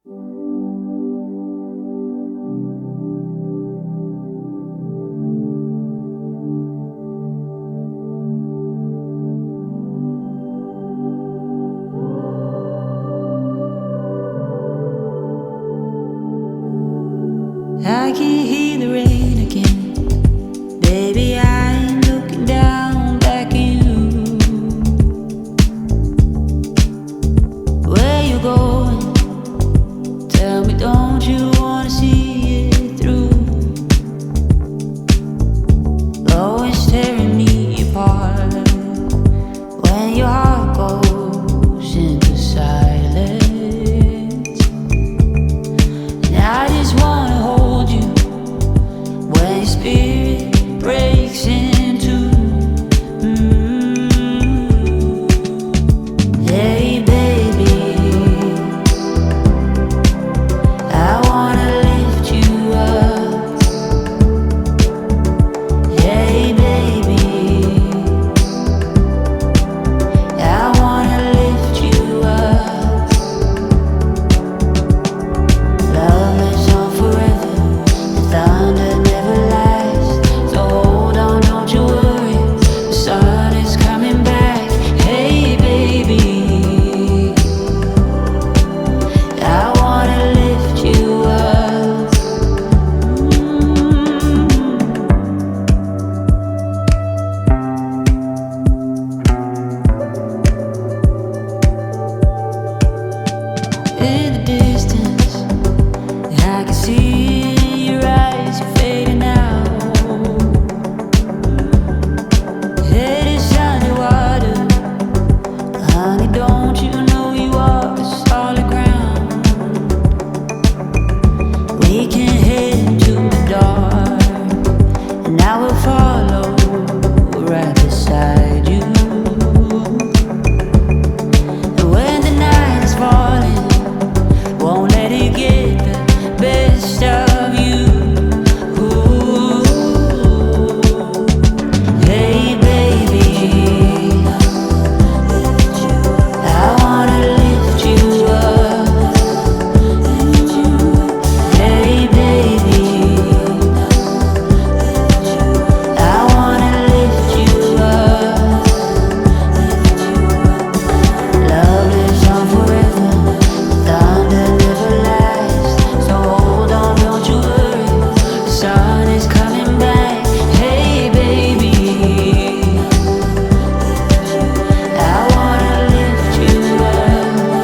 I can hear the rain again. Baby, I'm looking down back at you. Where you going? Tell me, don't you wanna see it through? Always tearing me apart when your heart goes into silence. And I just wanna hold you when your spirit breaks into. Hey baby, I wanna lift you up. Hey baby, I wanna lift you up. Love is on forever, the thunder never lasts. So hold on, don't you worry, the sun is coming back. Hey baby, I wanna lift you up. In the distance, I can see in your eyes, you're fading out. Head is underwater, honey, don't you know you are solid ground? We can head into the dark, and I will follow right beside you. And when the night is falling, won't let it get the best of you. Ooh. Hey baby, I wanna lift you up. Hey baby, I wanna lift you up. Love lives on forever, the thunder never lasts. So hold on, don't you worry, the sun is coming back. Hey baby, I wanna lift you up.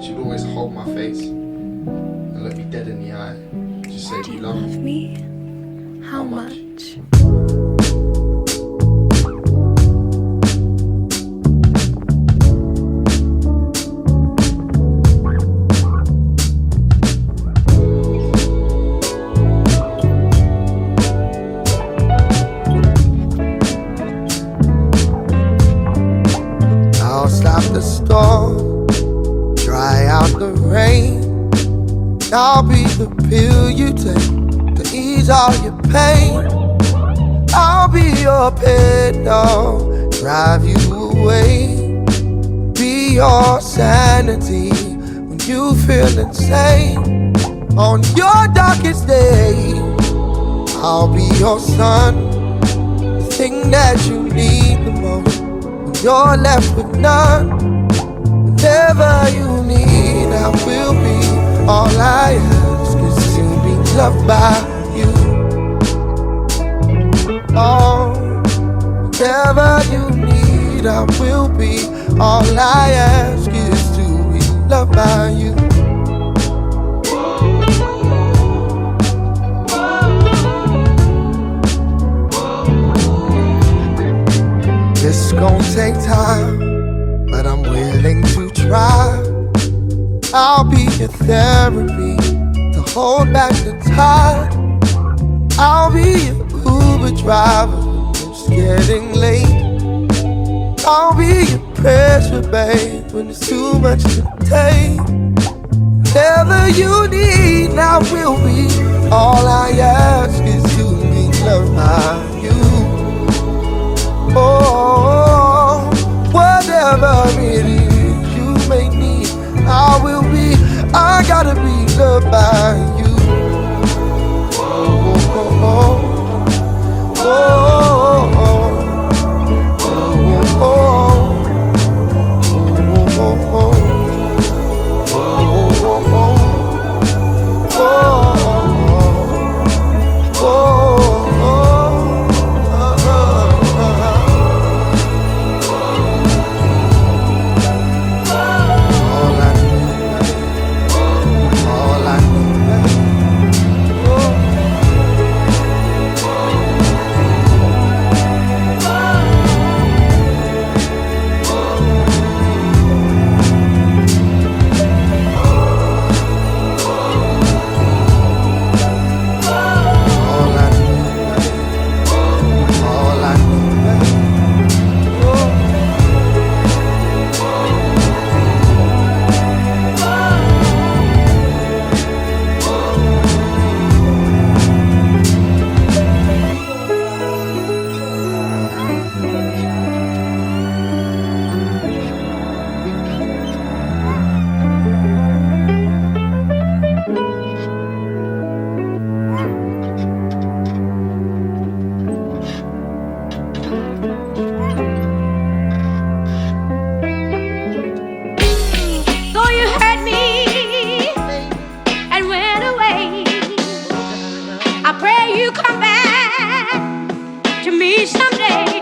She'd always hold my face and look me dead in the eye. Just say, Do "Do you you love love me?" me? How much? much? I'll stop the storm, dry out the rain. I'll be the pill you take to ease all your pain. I'll be your pet dog, drive you away. Be your sanity when you feel insane. On your darkest day, I'll be your sun, the thing that you need. you're left with none. Whatever you need, I will be. All I ask is to be loved by you. Oh, whatever you need, I will be. All I ask is to be loved by you. It's gonna take time, but I'm willing to try. I'll be your therapy to hold back the tide. I'll be your Uber driver when it's getting late. I'll be your pressure, babe, when it's too much to take. Whatever you need, I will be. All I ask is to be loved by you. Oh, whatever it is you may need, I will be. I gotta be loved by you. Oh, oh, oh, oh, oh, oh, I pray you come back to me someday.